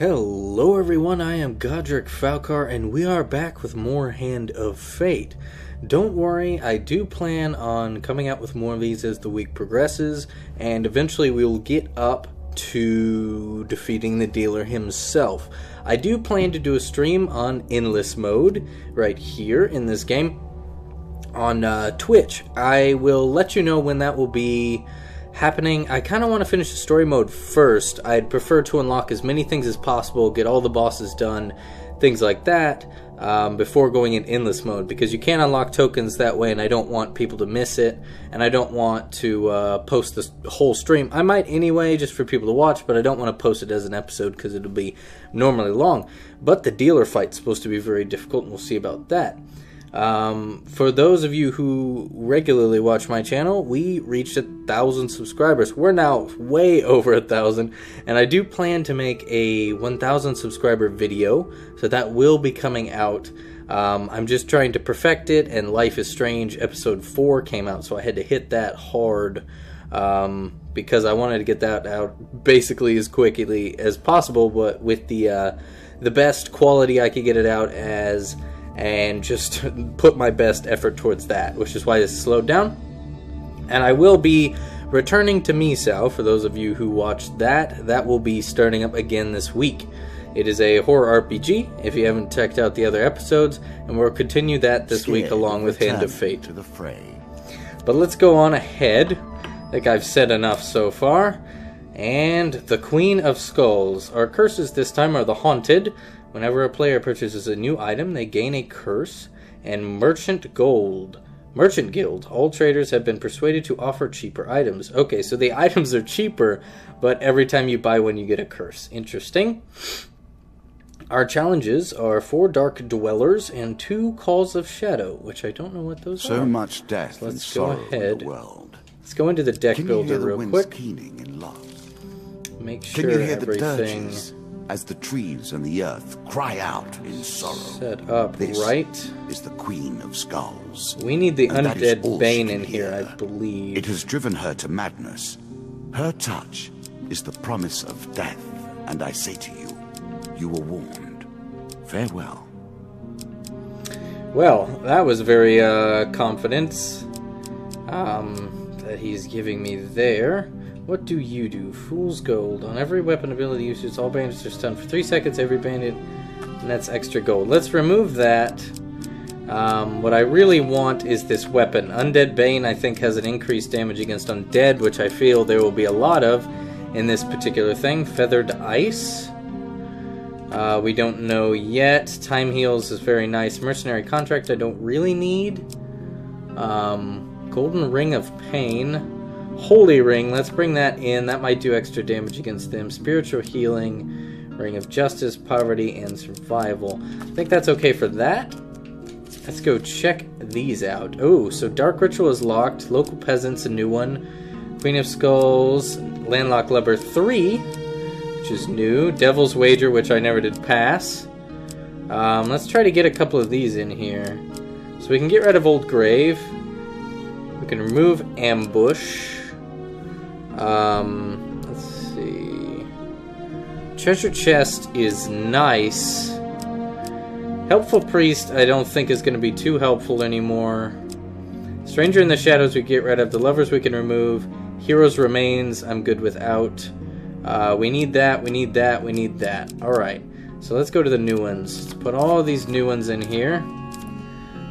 Hello everyone, I am Godrekefalcer and we are back with more Hand of Fate. Don't worry, I do plan on coming out with more of these as the week progresses, and eventually we will get up to defeating the dealer himself. I do plan to do a stream on endless mode right here in this game on Twitch. I will let you know when that will be happening. I kind of want to finish the story mode first. I'd prefer to unlock as many things as possible, get all the bosses done, things like that, before going in endless mode, because you can't unlock tokens that way, and I don't want people to miss it, and I don't want to post this whole stream. I might anyway, just for people to watch, but I don't want to post it as an episode because it'll be normally long. But the dealer fight's supposed to be very difficult, and we'll see about that. For those of you who regularly watch my channel, we reached 1,000 subscribers. We're now way over 1,000, and I do plan to make a 1,000 subscriber video, so that will be coming out. I'm just trying to perfect it, and Life is Strange episode 4 came out, so I had to hit that hard, because I wanted to get that out basically as quickly as possible, but with the best quality I could get it out as, and just put my best effort towards that, which is why this slowed down. And I will be returning to Misao, for those of you who watched that. That will be starting up again this week. It is a horror RPG, if you haven't checked out the other episodes, and we'll continue that this week along with Hand of Fate. To the fray. But let's go on ahead. I think I've said enough so far. And the Queen of Skulls. Our curses this time are the Haunted. Whenever a player purchases a new item, they gain a curse. And Merchant Guild. All traders have been persuaded to offer cheaper items. Okay, so the items are cheaper, but every time you buy one, you get a curse. Interesting. Our challenges are 4 Dark Dwellers and 2 Calls of Shadow, which I don't know what those are. So much death So and let's go sorrow ahead. in the world. Let's go into the deck Can you builder hear the real winds quick. keening in love? Make Can sure you hear the everything dirges as the trees and the earth cry out in sorrow? set up This right. is the Queen of Skulls. We need the And that is undead all Bane she in can here, I hear. believe. It has driven her to madness. Her touch is the promise of death, and I say to you, you were warned. Farewell. Well, that was very confident that he's giving me there. What do you do? Fool's Gold. On every weapon ability usage, all bandits are stunned for 3 seconds, every bandit, and that's extra gold. Let's remove that. What I really want is this weapon. Undead Bane, I think, has an increased damage against undead, which I feel there will be a lot of in this particular thing. Feathered Ice. We don't know yet. Time Heals is very nice. Mercenary Contract I don't really need. Golden Ring of Pain. Holy Ring, let's bring that in. That might do extra damage against them. Spiritual Healing, Ring of Justice, Poverty, and Survival. I think that's okay for that. Let's go check these out. Oh, so Dark Ritual is locked. Local Peasants, a new one. Queen of Skulls, Landlocked Lover 3, which is new. Devil's Wager, which I never did pass. Let's try to get a couple of these in here. So we can get rid of Old Grave. We can remove Ambush. Let's see. Treasure Chest is nice. Helpful Priest I don't think is going to be too helpful anymore. Stranger in the Shadows we get rid of. The Lovers we can remove. Heroes Remains I'm good without. We need that, we need that, we need that. Alright, so let's go to the new ones. Let's put all these new ones in here.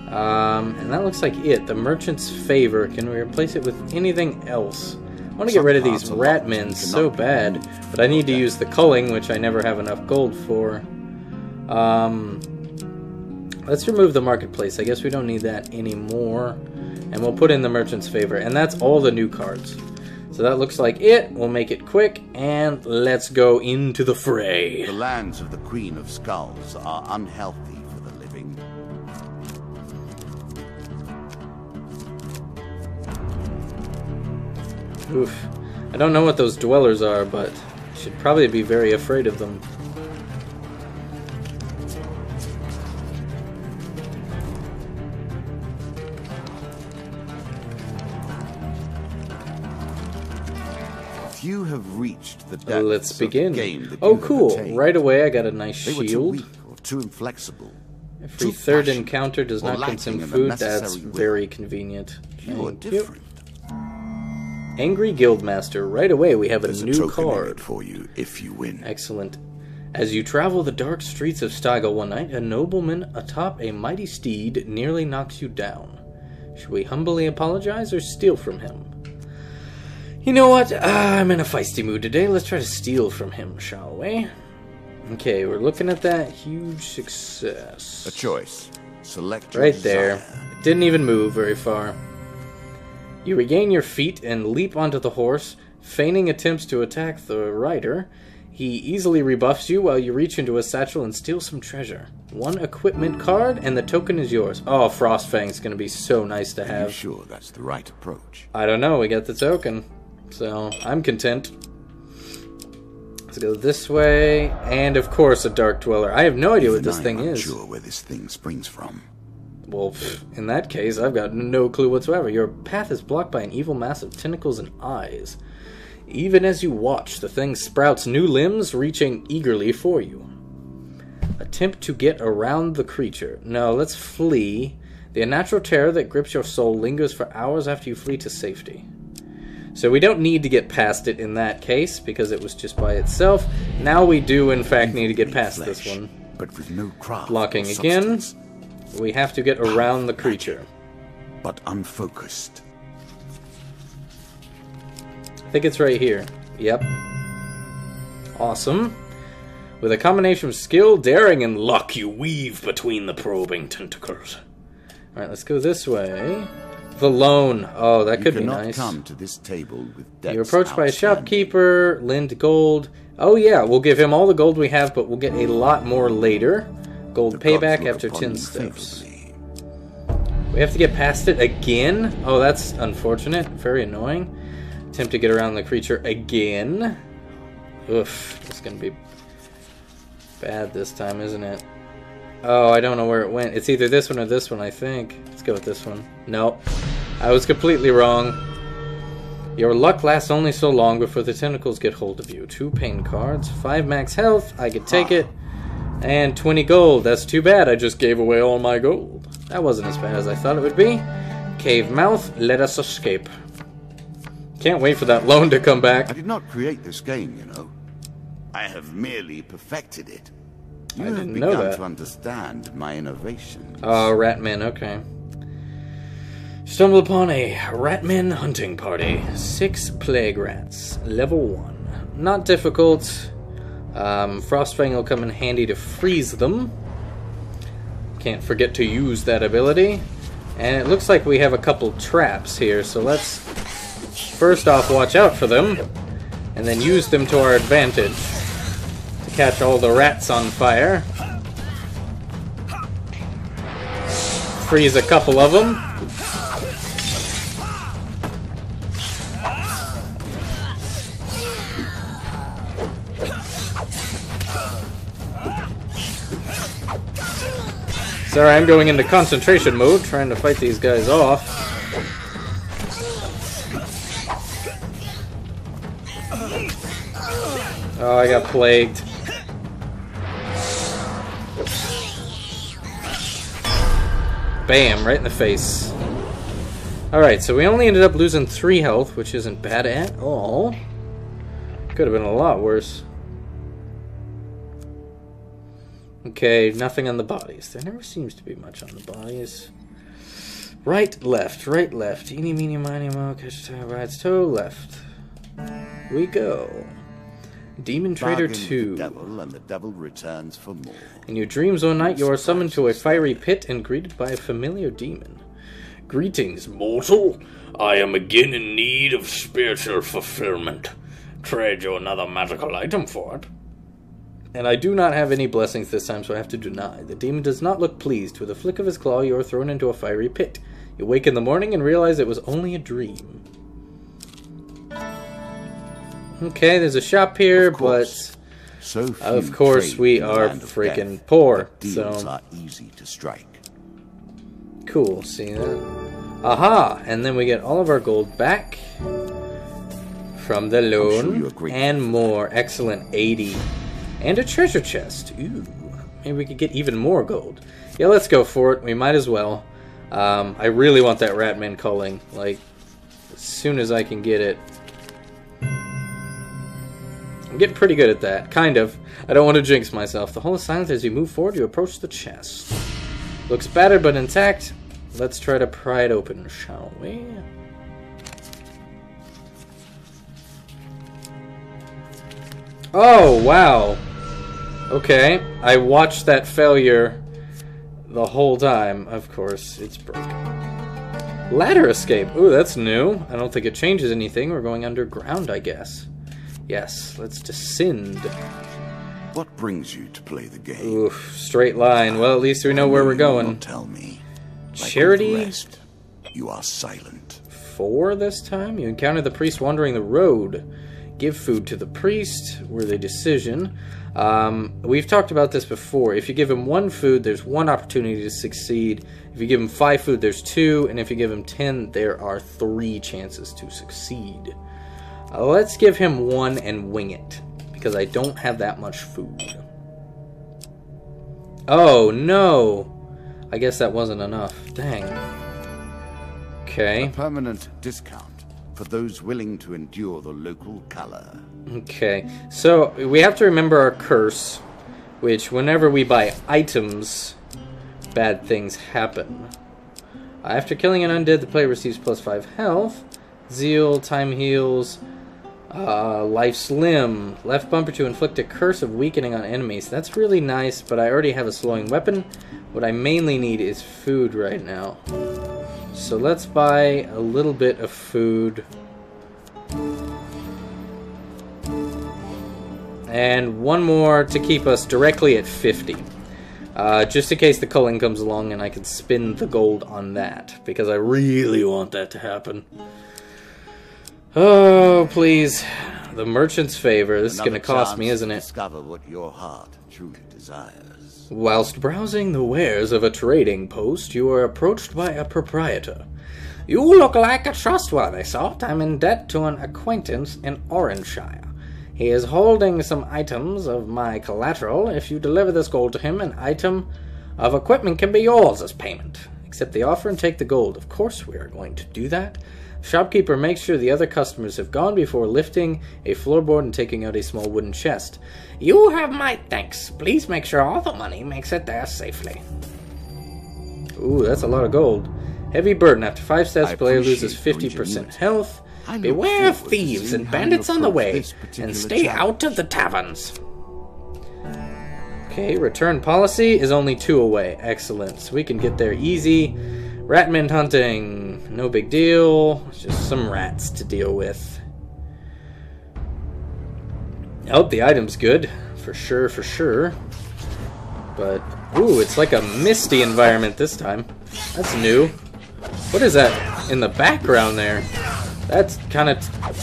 And that looks like it. The Merchant's Favor. Can we replace it with anything else? I want to get rid of these Ratmen so bad, but I need to use the Culling, which I never have enough gold for. Let's remove the Marketplace. I guess we don't need that anymore. And we'll put in the Merchant's Favor. And that's all the new cards. So that looks like it. We'll make it quick, and let's go into the fray. The lands of the Queen of Skulls are unhealthy for the living. Oof. I don't know what those dwellers are, but I should probably be very afraid of them. Few have reached the depths Let's begin. of game that Oh, you have cool. attained. Right away, I got a nice They were too shield. weak or too inflexible. Every too third passionate, encounter does or not lacking consume in the food. That's necessary will. very convenient. You are Thank you. different. Angry Guildmaster. Right away, we have a There's a new token in card. it for you if you win. Excellent. As you travel the dark streets of Steigle one night, a nobleman atop a mighty steed nearly knocks you down. Should we humbly apologize or steal from him? You know what? I'm in a feisty mood today. Let's try to steal from him, shall we? Okay, we're looking at that huge success. A choice. Select your Right there. desire. It didn't even move very far. You regain your feet and leap onto the horse, feigning attempts to attack the rider. He easily rebuffs you while you reach into a satchel and steal some treasure. One equipment card, and the token is yours. Oh, Frostfang's gonna be so nice to Are you have. sure that's the right approach? I don't know, we got the token. So, I'm content. Let's go this way. And, of course, a Dark Dweller. I have no idea what this thing I'm is. Sure where this thing springs from. Well, in that case, I've got no clue whatsoever. Your path is blocked by an evil mass of tentacles and eyes. Even as you watch, the thing sprouts new limbs, reaching eagerly for you. Attempt to get around the creature. No, let's flee. The unnatural terror that grips your soul lingers for hours after you flee to safety. So we don't need to get past it in that case, because it was just by itself. Now we do, in fact, need to get past this one. But with no craft Blocking or again. substance. We have to get around the creature. But unfocused. I think it's right here. Yep. Awesome. With a combination of skill, daring, and luck, you weave between the probing tentacles. Alright, let's go this way. The loan. Oh, that could be nice. You cannot come to this table with debts You're approached by a outstanding. shopkeeper, lend gold. Oh yeah, we'll give him all the gold we have, but we'll get a lot more later. Gold The gods payback look after upon 10 you steps. favorably. We have to get past it again? Oh, that's unfortunate. Very annoying. Attempt to get around the creature again. Oof, it's gonna be bad this time, isn't it? Oh, I don't know where it went. It's either this one or this one, I think. Let's go with this one. Nope. I was completely wrong. Your luck lasts only so long before the tentacles get hold of you. 2 pain cards, 5 max health, I could take it, and 20 gold. That's too bad, I just gave away all my gold. That wasn't as bad as I thought it would be. Cave mouth, let us escape. Can't wait for that loan to come back. I did not create this game, you know. I have merely perfected it. You I have didn't know begun that. to understand my innovation. Oh, Ratmen, okay. Stumble upon a Ratmen hunting party. 6 plague rats. Level 1. Not difficult. Frostfang will come in handy to freeze them. Can't forget to use that ability. And it looks like we have a couple traps here, so let's first off watch out for them, and then use them to our advantage to catch all the rats on fire. Freeze a couple of them. Sorry, I'm going into concentration mode, trying to fight these guys off. Oh, I got plagued. Bam, right in the face. Alright, so we only ended up losing 3 health, which isn't bad at all. Could have been a lot worse. Okay, nothing on the bodies. There never seems to be much on the bodies. Right, left, right, left. Eeny, meeny, miny, mo, catch toe, right, toe, left. We go. Demon Trader Bargain with 2. the devil, and the devil returns for more. In your dreams one night, you are summoned to a fiery pit and greeted by a familiar demon. Greetings, mortal. I am again in need of spiritual fulfillment. Trade you another magical item for it. And I do not have any blessings this time, so I have to deny. The demon does not look pleased. With a flick of his claw, you are thrown into a fiery pit. You wake in the morning and realize it was only a dream. Okay, there's a shop here, but So few of course trade we in the are land of freaking death, poor. but deals So are easy to strike. cool, see that? Aha! And then we get all of our gold back from the loan. sure And more. Excellent. 80. And a treasure chest. Ooh. Maybe we could get even more gold. Yeah, let's go for it. We might as well. I really want that Ratman culling. Like, as soon as I can get it. I'm getting pretty good at that. Kind of. I don't want to jinx myself. The hole is silent as you move forward. You approach the chest. Looks battered but intact. Let's try to pry it open, shall we? Oh, wow. Okay. I watched that failure the whole time. Of course, it's broken. Ladder escape. Ooh, that's new. I don't think it changes anything. We're going underground, I guess. Yes, let's descend. What brings you to play the game? Oof, straight line. Well, at least we know where we're going. Tell me. Like Charity? all the rest, you are silent. 4 this time. You encounter the priest wandering the road. Give food to the priest. Worthy decision. We've talked about this before. If you give him 1 food, there's 1 opportunity to succeed. If you give him 5 food, there's 2. And if you give him 10, there are 3 chances to succeed. Let's give him 1 and wing it. Because I don't have that much food. Oh, no. I guess that wasn't enough. Dang. Okay. A permanent discount for those willing to endure the local color. Okay. So, we have to remember our curse, which whenever we buy items, bad things happen. After killing an undead, the player receives +5 health. Zeal, time heals, life's limb. Left bumper to inflict a curse of weakening on enemies. That's really nice, but I already have a slowing weapon. What I mainly need is food right now. So let's buy a little bit of food. And 1 more to keep us directly at 50. Just in case the culling comes along and I can spend the gold on that. Because I really want that to happen. Oh, please. The merchant's favor. This is going to cost me, isn't it? Discover what your heart truly desires. Whilst browsing the wares of a trading post, you are approached by a proprietor. You look like a trustworthy sort. I'm in debt to an acquaintance in Orangeshire. He is holding some items of my collateral. If you deliver this gold to him, an item of equipment can be yours as payment. Accept the offer and take the gold. Of course we are going to do that. Shopkeeper makes sure the other customers have gone before lifting a floorboard and taking out a small wooden chest. You have my thanks. Please make sure all the money makes it there safely. Ooh, that's a lot of gold. Heavy burden. After 5 steps, player loses 50% health. Beware of thieves and bandits on the way, and stay out of the taverns. Okay, return policy is only 2 away. Excellent. So we can get there easy. Ratman hunting. No big deal. Just some rats to deal with. Oh, the item's good. For sure, for sure. But, ooh, it's like a misty environment this time. That's new. What is that in the background there? That's kind of...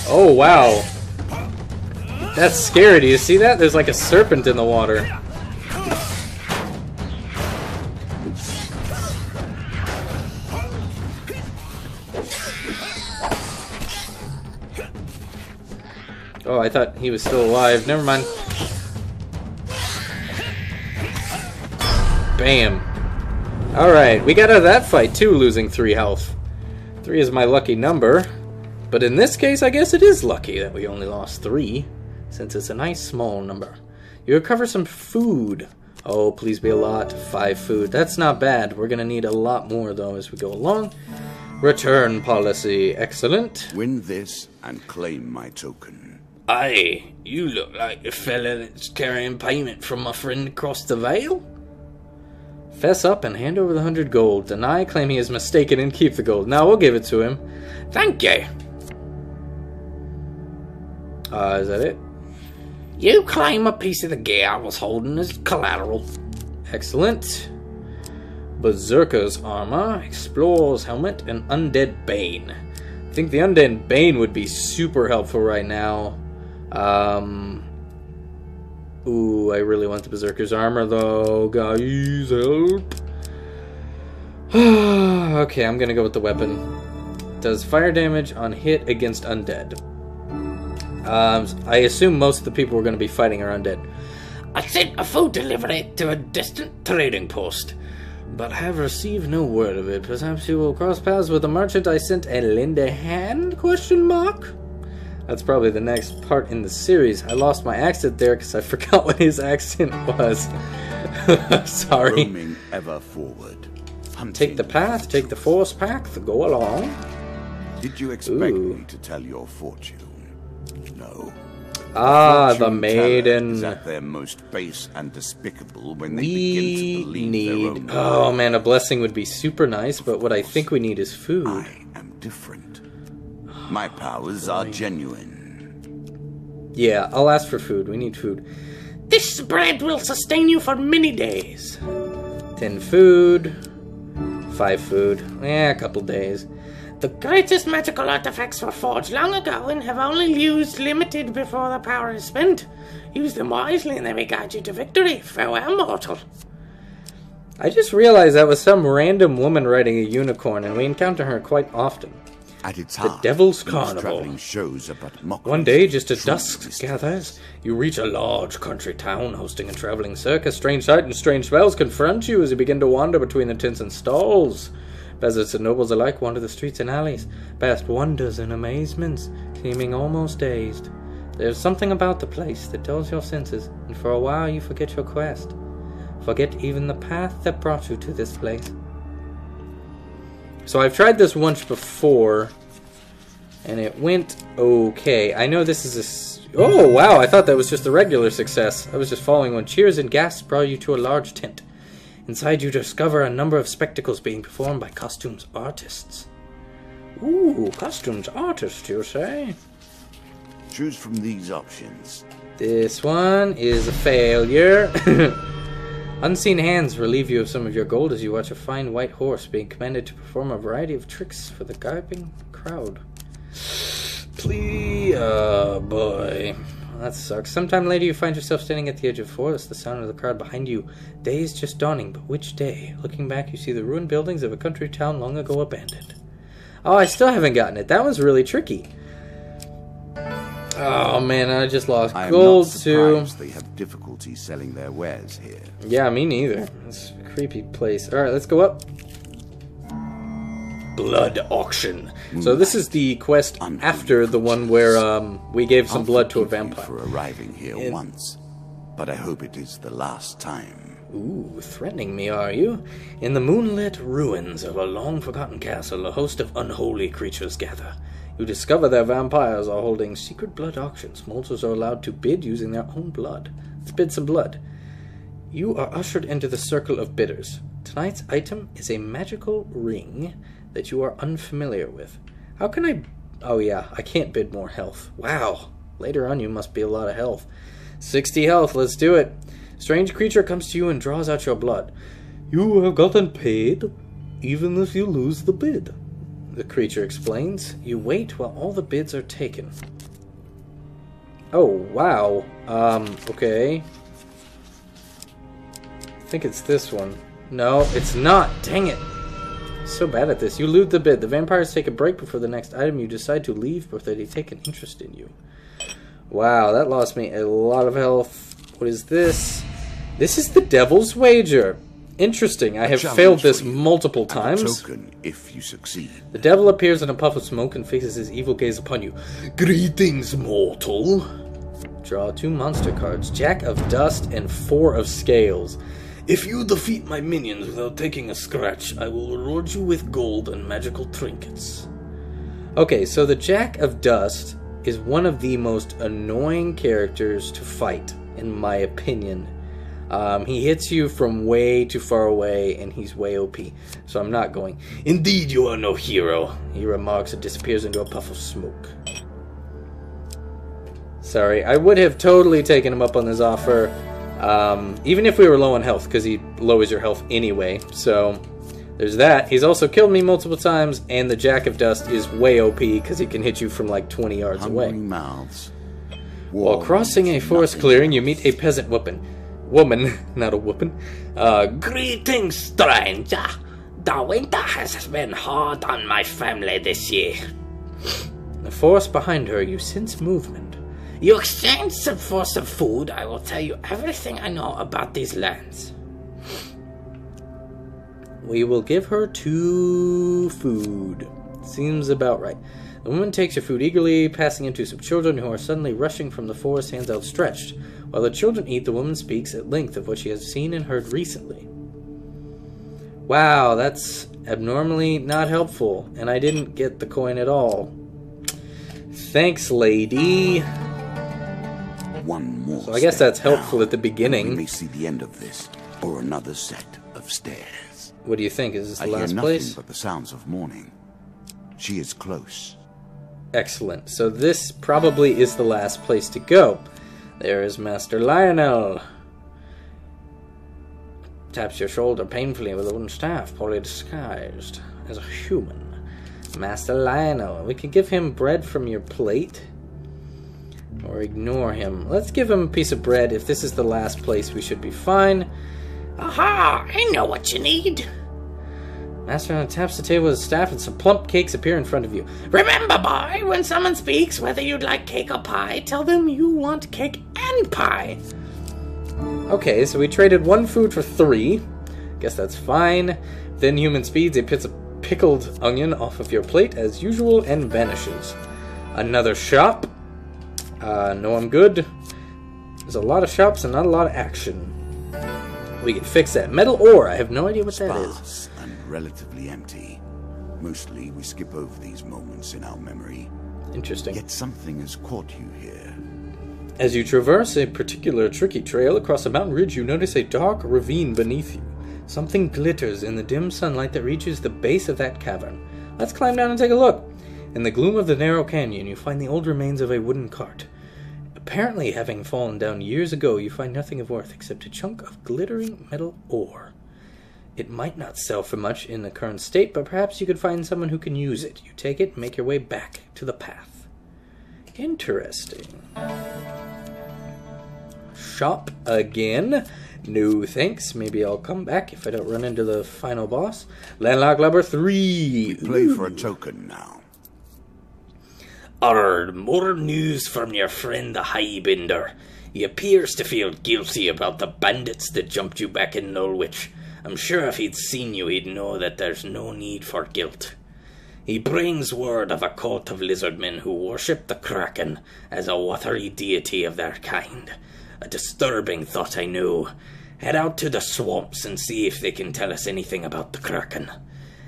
Oh, wow. That's scary. Do you see that? There's like a serpent in the water. Oh, I thought he was still alive. Never mind. Bam. Alright, we got out of that fight too, losing 3 health. 3 is my lucky number. But in this case, I guess it is lucky that we only lost 3, since it's a nice small number. You recover some food. Oh, please be a lot. 5 food. That's not bad. We're going to need a lot more, though, as we go along. Return policy. Excellent. Win this and claim my token. Aye, you look like a fella that's carrying payment from my friend across the Vale. Fess up and hand over the 100 gold. Deny, claim he is mistaken, and keep the gold. Now we'll give it to him. Thank you. Is that it? You claim a piece of the gear I was holding as collateral. Excellent. Berserker's armor, Explorer's helmet, and Undead Bane. I think the Undead Bane would be super helpful right now. Ooh, I really want the Berserker's armor though. Guys, help. Okay, I'm gonna go with the weapon. Does fire damage on hit against undead. I assume most of the people we're going to be fighting are undead. I sent a food delivery to a distant trading post, but have received no word of it. Perhaps you will cross paths with the merchant I sent and lend a hand? Question mark. That's probably the next part in the series. I lost my accent there because I forgot what his accent was. Sorry. Roaming ever forward. Take the path, take the forest path, go along. Did you expect me to tell your fortune? No. Ah, the Fortune maiden. is at their most base and despicable when they begin to believe their own Oh man, a blessing would be super nice, but what I think we need is food. I am different. My powers are genuine. Yeah, I'll ask for food. We need food. This bread will sustain you for many days. 10 food. 5 food. Yeah, a couple days. The greatest magical artifacts were forged long ago and have only used limited before the power is spent. Use them wisely and they may guide you to victory. Farewell, mortal. I just realized that was some random woman riding a unicorn, and we encounter her quite often. At its The heart, Devil's these Carnival. traveling shows are but mockeries One day, of just as true dusk existence. gathers, you reach a large country town hosting a traveling circus. Strange sight and strange spells confront you as you begin to wander between the tents and stalls. Peasants and nobles alike wander the streets and alleys, past wonders and amazements, seeming almost dazed. There's something about the place that dulls your senses, and for a while you forget your quest. Forget even the path that brought you to this place. So I've tried this once before, and it went okay. I know this is a... Oh, wow, I thought that was just a regular success. I was just following when cheers and gasps brought you to a large tent. Inside you discover a number of spectacles being performed by costumes artists. Ooh, costumes artists, you say? Choose from these options. This one is a failure. Unseen hands relieve you of some of your gold as you watch a fine white horse being commanded to perform a variety of tricks for the gaping crowd. Please, oh boy. That sucks. Sometime later you find yourself standing at the edge of a forest, the sound of the crowd behind you. Day is just dawning, but which day? Looking back, you see the ruined buildings of a country town long ago abandoned. Oh, I still haven't gotten it. That one's really tricky. Oh man, I just lost gold too. They have difficulty selling their wares here. Yeah, me neither. It's a creepy place. Alright, let's go up. Blood auction. So this is the quest after the one where we gave some blood to a vampire. For arriving here once, but I hope it is the last time. Ooh, threatening me, are you? In the moonlit ruins of a long-forgotten castle, a host of unholy creatures gather. You discover that vampires are holding secret blood auctions. Mortals are allowed to bid using their own blood. Let's bid some blood. You are ushered into the circle of bidders. Tonight's item is a magical ring that you are unfamiliar with. How can I... Oh yeah, I can't bid more health. Wow. Later on you must be a lot of health. 60 health, let's do it. Strange creature comes to you and draws out your blood. You have gotten paid, even if you lose the bid. The creature explains. You wait while all the bids are taken. Oh, wow. Okay. I think it's this one. No, it's not. Dang it. So bad at this. You loot the bid. The vampires take a break before the next item. You decide to leave before they take an interest in you. Wow, that lost me a lot of health. What is this? This is the Devil's Wager. Interesting. I have failed this multiple times. Token if you succeed. The devil appears in a puff of smoke and fixes his evil gaze upon you. Greetings, mortal. Draw 2 monster cards. Jack of Dust and 4 of Scales. If you defeat my minions without taking a scratch, I will reward you with gold and magical trinkets. Okay, so the Jack of Dust is one of the most annoying characters to fight, in my opinion. He hits you from way too far away, and he's way OP, so I'm not going. Indeed, you are no hero, he remarks and disappears into a puff of smoke. Sorry, I would have totally taken him up on this offer, even if we were low on health, because he lowers your health anyway, so there's that. He's also killed me multiple times, and the Jack of Dust is way OP, because he can hit you from like 20 yards away. Mouths. While crossing a forest clearing, you meet a peasant woman, not a whoopin. Greetings, stranger. The winter has been hard on my family this year. The forest behind her, you sense movement. You exchange for some food, I will tell you everything I know about these lands. We will give her 2 food. Seems about right. The woman takes your food eagerly, passing it to some children who are suddenly rushing from the forest, hands outstretched. While the children eat, the woman speaks at length of what she has seen and heard recently. Wow, that's abnormally not helpful, and I didn't get the coin at all. Thanks, lady. One more. So I guess that's helpful at the beginning. We may see the end of this, or another set of stairs. What do you think? Is this the last I hear place? nothing but the sounds of mourning. She is close. Excellent. So this probably is the last place to go. There is Master Lionel. Taps your shoulder painfully with a wooden staff, poorly disguised as a human. Master Lionel. We can give him bread from your plate, or ignore him. Let's give him a piece of bread. If this is the last place, we should be fine. Aha! I know what you need. Master taps the table with his staff and some plump cakes appear in front of you. Remember, boy, when someone speaks, whether you'd like cake or pie, tell them you want cake and pie. Okay, so we traded 1 food for 3. Guess that's fine. Then human speeds a pickled onion off of your plate as usual and vanishes. Another shop. No, I'm good. There's a lot of shops and not a lot of action. We can fix that. Metal ore. I have no idea what that is. Sparse and relatively empty. Mostly we skip over these moments in our memory. Interesting. Yet something has caught you here. As you traverse a particular tricky trail across a mountain ridge, you notice a dark ravine beneath you. Something glitters in the dim sunlight that reaches the base of that cavern. Let's climb down and take a look. In the gloom of the narrow canyon, you find the old remains of a wooden cart. Apparently, having fallen down years ago, you find nothing of worth except a chunk of glittering metal ore. It might not sell for much in the current state, but perhaps you could find someone who can use it. You take it and make your way back to the path. Interesting. Shop again. No thanks. Maybe I'll come back if I don't run into the final boss. Landlock number 3. Play for a token now. More news from your friend the Highbender. He appears to feel guilty about the bandits that jumped you back in Norwich. I'm sure if he'd seen you, he'd know that there's no need for guilt. He brings word of a cult of lizardmen who worship the Kraken as a watery deity of their kind. A disturbing thought, I know. Head out to the swamps and see if they can tell us anything about the Kraken.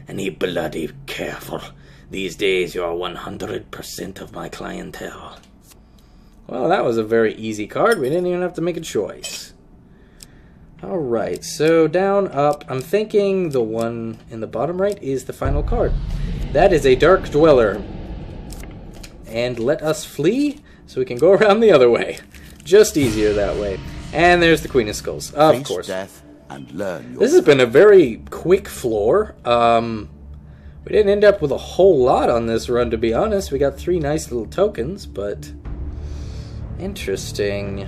And be bloody careful. These days you're 100% of my clientele. Well, that was a very easy card. We didn't even have to make a choice. Alright, so down, up. I'm thinking the one in the bottom right is the final card. That is a Dark Dweller. And let us flee so we can go around the other way. Just easier that way. And there's the Queen of Skulls, of Face course. Death and learn your This has been a very quick floor. We didn't end up with a whole lot on this run, to be honest. We got 3 nice little tokens, but interesting.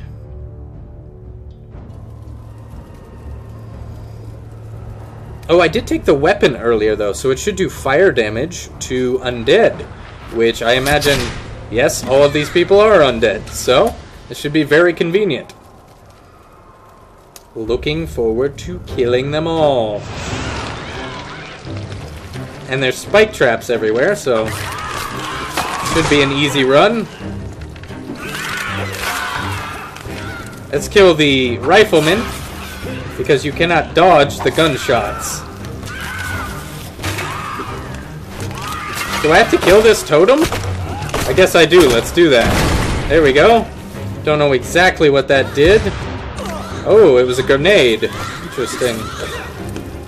Oh, I did take the weapon earlier, though, so it should do fire damage to undead, which I imagine, yes, all of these people are undead, so this should be very convenient. Looking forward to killing them all. And there's spike traps everywhere, so should be an easy run. Let's kill the rifleman, because you cannot dodge the gunshots. Do I have to kill this totem? I guess I do. Let's do that. There we go. Don't know exactly what that did. Oh, it was a grenade. Interesting.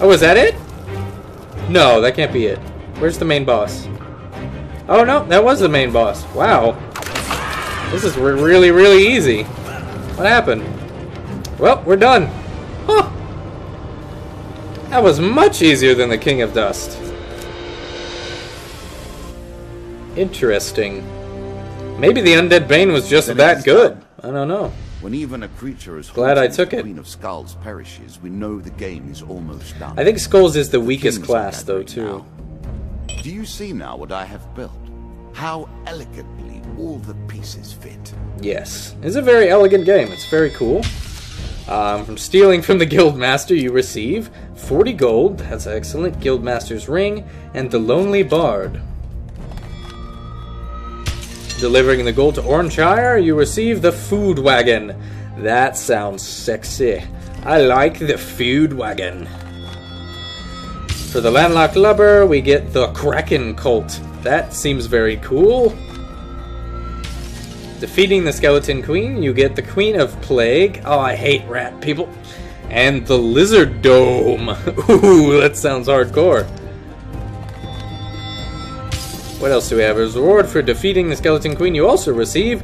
Oh, is that it? No, that can't be it. Where's the main boss? Oh, no, that was the main boss. Wow. This is really, really easy. What happened? Well, we're done. Huh. That was much easier than the King of Dust. Interesting. Maybe the Undead Bane was just that good. I don't know. When even a creature is Glad I took it. Queen of Skulls perishes, we know the game is almost done. I think Skulls is the weakest Kings are class, though, gathering too. now. Do you see now what I have built? How elegantly all the pieces fit. Yes, it's a very elegant game. It's very cool. From stealing from the Guildmaster, you receive 40 gold, that's excellent, Guildmaster's Ring, and the Lonely Bard. Delivering the gold to Oranshire, you receive the Food Wagon. That sounds sexy. I like the Food Wagon. For the Landlocked Lubber, we get the Kraken Cult. That seems very cool. Defeating the Skeleton Queen, you get the Queen of Plague. Oh, I hate rat people. And the Lizard Dome. Ooh, that sounds hardcore. What else do we have? As a reward for defeating the Skeleton Queen, you also receive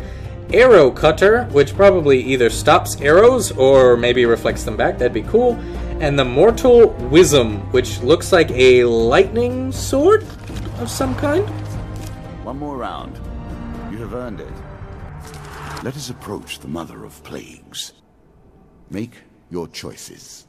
Arrow Cutter, which probably either stops arrows or maybe reflects them back. That'd be cool. And the Mortal Wisdom, which looks like a lightning sword of some kind. One more round. You have earned it. Let us approach the Mother of Plagues. Make your choices.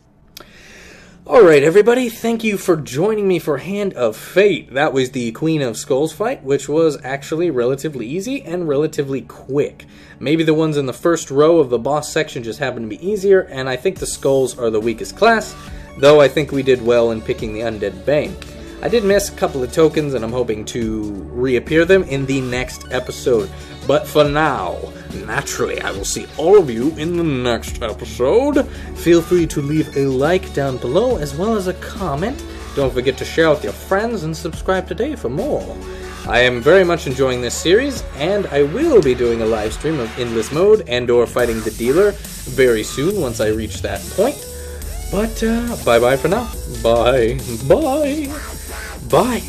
Alright everybody, thank you for joining me for Hand of Fate. That was the Queen of Skulls fight, which was actually relatively easy and relatively quick. Maybe the ones in the first row of the boss section just happened to be easier, and I think the Skulls are the weakest class, though I think we did well in picking the Undead Bane. I did miss a couple of tokens, and I'm hoping to reappear them in the next episode. But for now, naturally, I will see all of you in the next episode. Feel free to leave a like down below, as well as a comment. Don't forget to share with your friends, and subscribe today for more. I am very much enjoying this series, and I will be doing a live stream of Endless Mode and/or fighting the dealer very soon once I reach that point. But, bye-bye for now. Bye. Bye. Bye.